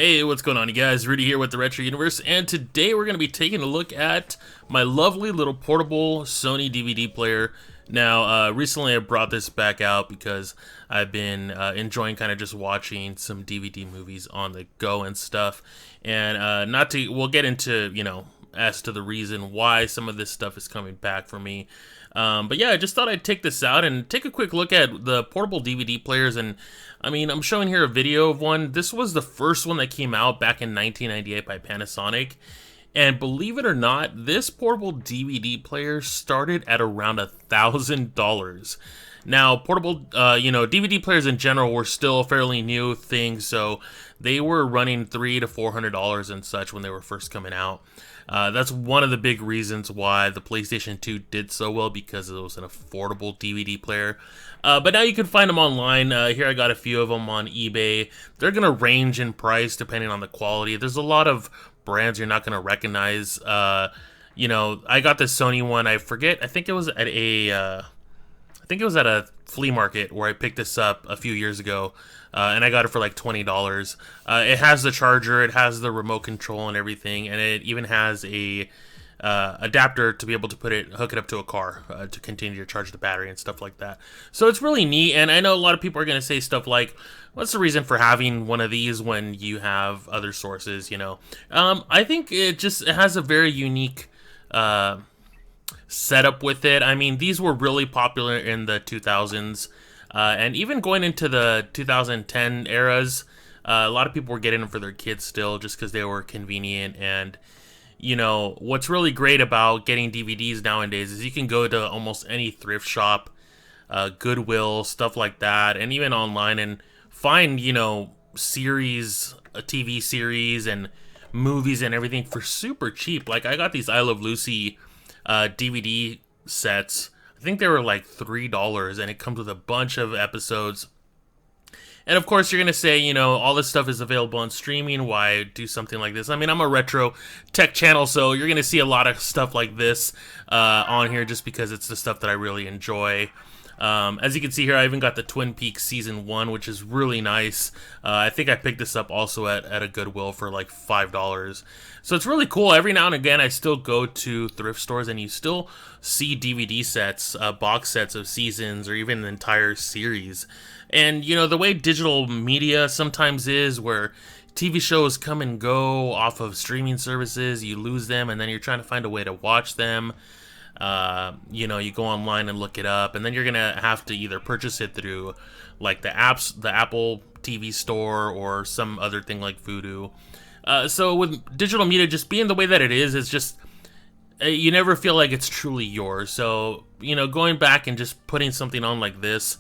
Hey, what's going on, you guys? Rudy here with the Retro Universe, and today we're going to be taking a look at my lovely little portable Sony DVD player. Now, recently I brought this back out because I've been enjoying kind of just watching some DVD movies on the go and stuff, and we'll get into, as to the reason why some of this stuff is coming back for me. But yeah, I just thought I'd take this out and take a quick look at the portable DVD players. And I mean, I'm showing here a video of one. This was the first one that came out back in 1998 by Panasonic. And believe it or not, this portable DVD player started at around $1,000. Now, portable, DVD players in general were still a fairly new thing, so they were running $300 to $400 and such when they were first coming out. That's one of the big reasons why the PlayStation 2 did so well, because it was an affordable DVD player. But now you can find them online. Here I got a few of them on eBay. They're going to range in price depending on the quality. There's a lot of brands you're not going to recognize. I got this Sony one. I forget. I think it was at a flea market where I picked this up a few years ago, and I got it for like $20. It has the charger, it has the remote control and everything, and it even has a adapter to be able to hook it up to a car to continue to charge the battery and stuff like that. So it's really neat, and I know a lot of people are going to say stuff like, what's the reason for having one of these when you have other sources, I think it has a very unique setup with it. I mean, these were really popular in the 2000s, and even going into the 2010 eras, a lot of people were getting them for their kids still, just because they were convenient. And what's really great about getting DVDs nowadays is you can go to almost any thrift shop, Goodwill, stuff like that, and even online, and find series, a TV series and movies and everything for super cheap. Like, I got these I Love Lucy DVD sets. I think they were like $3, and it comes with a bunch of episodes. And of course, you're going to say, all this stuff is available on streaming. Why do something like this? I mean, I'm a retro tech channel, so you're going to see a lot of stuff like this on here just because it's the stuff that I really enjoy. As you can see here, I even got the Twin Peaks Season 1, which is really nice. I think I picked this up also at a Goodwill for like $5. So it's really cool. Every now and again, I still go to thrift stores, and you still see DVD sets, box sets of seasons, or even an entire series. And, the way digital media sometimes is, where TV shows come and go off of streaming services, you lose them, and then you're trying to find a way to watch them. You go online and look it up, and then you're gonna have to either purchase it through like the Apple TV store or some other thing like Vudu. So with digital media just being the way that it is, it's just you never feel like it's truly yours. So going back and just putting something on like this,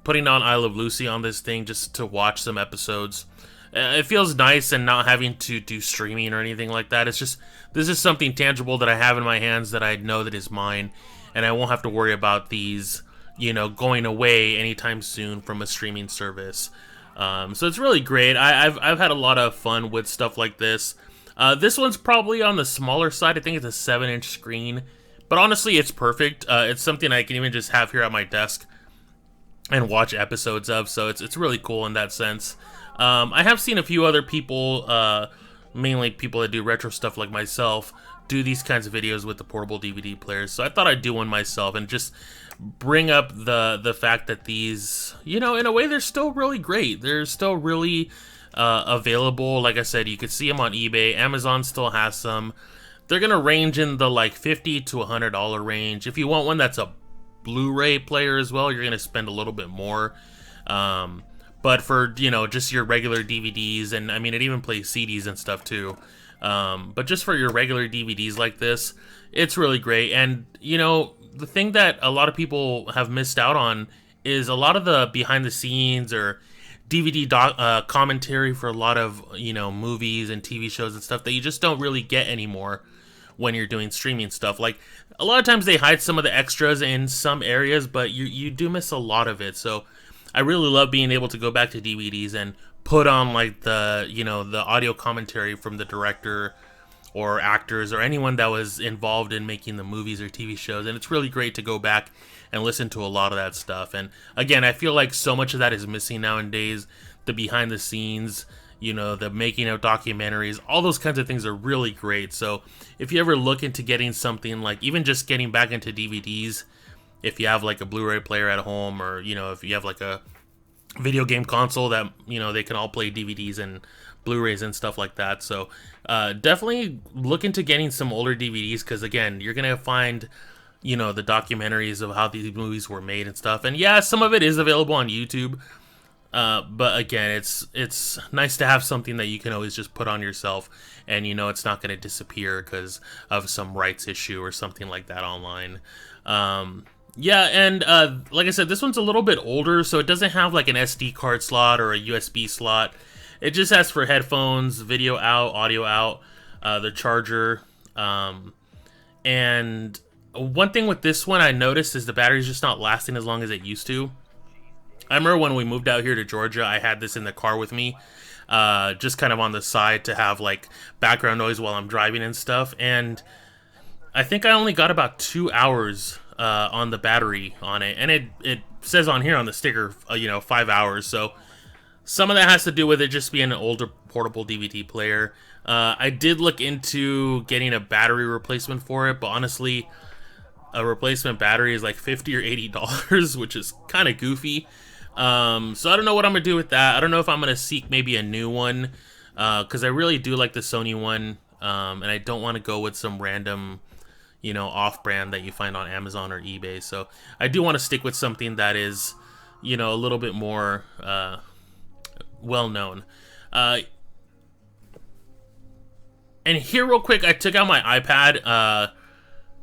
putting on I Love Lucy on this thing just to watch some episodes, it feels nice, and not having to do streaming or anything like that. It's just, this is something tangible that I have in my hands that I know that is mine, and I won't have to worry about these, going away anytime soon from a streaming service. So it's really great. I've had a lot of fun with stuff like this. This one's probably on the smaller side. I think it's a 7-inch screen, but honestly, it's perfect. It's something I can even just have here at my desk and watch episodes of, so it's really cool in that sense. I have seen a few other people, mainly people that do retro stuff like myself, do these kinds of videos with the portable DVD players, so I thought I'd do one myself and just bring up the fact that these, in a way, they're still really great. They're still really available. Like I said, you could see them on eBay. Amazon still has some. They're going to range in the like $50 to $100 range. If you want one that's a Blu-ray player as well, you're going to spend a little bit more. But for, just your regular DVDs, and I mean, it even plays CDs and stuff too. But just for your regular DVDs like this, it's really great. And, the thing that a lot of people have missed out on is a lot of the behind the scenes or DVD commentary for a lot of, movies and TV shows and stuff that you just don't really get anymore when you're doing streaming stuff. Like, a lot of times they hide some of the extras in some areas, but you do miss a lot of it. So I really love being able to go back to DVDs and put on like the audio commentary from the director or actors or anyone that was involved in making the movies or TV shows. And it's really great to go back and listen to a lot of that stuff. And again, I feel like so much of that is missing nowadays. The behind the scenes you know, the making of documentaries, all those kinds of things are really great. So if you ever look into getting something like even just getting back into DVDs, if you have like a Blu-ray player at home, or you know, if you have like a video game console that, you know, they can all play DVDs and Blu-rays and stuff like that. So definitely look into getting some older DVDs, because again, you're gonna find, you know, the documentaries of how these movies were made and stuff. And yeah, some of it is available on YouTube, but again, it's nice to have something that you can always just put on yourself, and you know it's not going to disappear because of some rights issue or something like that online. Yeah, and like I said, this one's a little bit older, so it doesn't have like an SD card slot or a USB slot. It just has for headphones, video out, audio out, the charger, and one thing with this one I noticed is the battery's just not lasting as long as it used to. I remember when we moved out here to Georgia, I had this in the car with me, just kind of on the side to have like background noise while I'm driving and stuff. And I think I only got about 2 hours on the battery on it, and it says on here on the sticker, you know, 5 hours. So some of that has to do with it just being an older portable DVD player. I did look into getting a battery replacement for it, but honestly, a replacement battery is like $50 or $80, which is kind of goofy. So I don't know what I'm gonna do with that. I don't know if I'm gonna seek maybe a new one, because I really do like the Sony one, and I don't want to go with some random, you know, off-brand that you find on Amazon or eBay. So I do want to stick with something that is, you know, a little bit more well-known. And here real quick, I took out my iPad,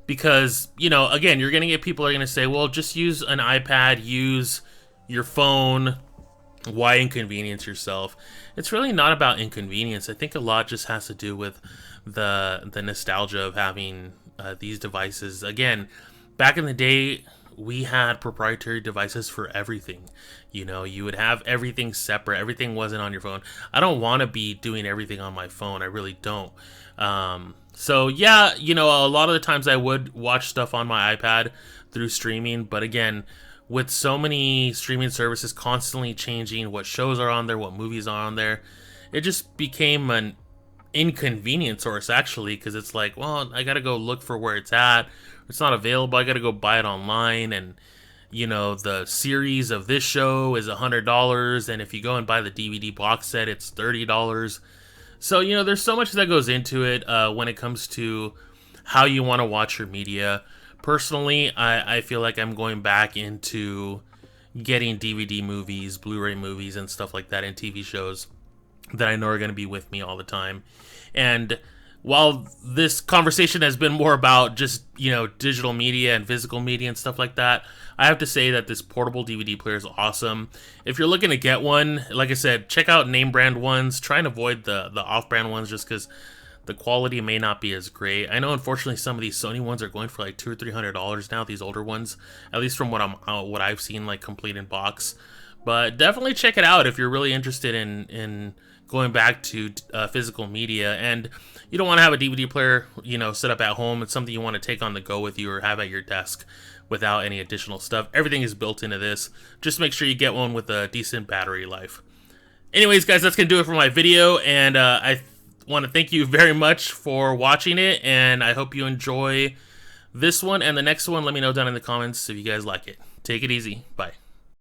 because, you know, again, you're gonna get people are gonna say, well, just use an iPad, use your phone, why inconvenience yourself? It's really not about inconvenience. I think a lot just has to do with the nostalgia of having these devices. Again, back in the day, we had proprietary devices for everything. You know, you would have everything separate. Everything wasn't on your phone. I don't want to be doing everything on my phone. I really don't. So yeah, you know, a lot of the times I would watch stuff on my iPad through streaming, but again, with so many streaming services constantly changing what shows are on there, what movies are on there, it just became an inconvenience source, actually, because it's like, well, I gotta go look for where it's at. It's not available. I gotta go buy it online, and you know, the series of this show is $100, and if you go and buy the DVD box set, it's $30. So, you know, there's so much that goes into it when it comes to how you want to watch your media. Personally, I feel like I'm going back into getting DVD movies, Blu-ray movies, and stuff like that, and TV shows that I know are going to be with me all the time. And while this conversation has been more about just, you know, digital media and physical media and stuff like that, I have to say that this portable DVD player is awesome. If you're looking to get one, like I said, check out name brand ones. Try and avoid the off-brand ones just because the quality may not be as great. I know, unfortunately, some of these Sony ones are going for like $200 or $300 now. These older ones, at least from what I've seen, like complete in box. But definitely check it out if you're really interested in going back to physical media, and you don't want to have a DVD player, you know, set up at home. It's something you want to take on the go with you or have at your desk without any additional stuff. Everything is built into this. Just make sure you get one with a decent battery life. Anyways, guys, that's gonna do it for my video, and I want to thank you very much for watching it, and I hope you enjoy this one and the next one. Let me know down in the comments if you guys like it. Take it easy. Bye.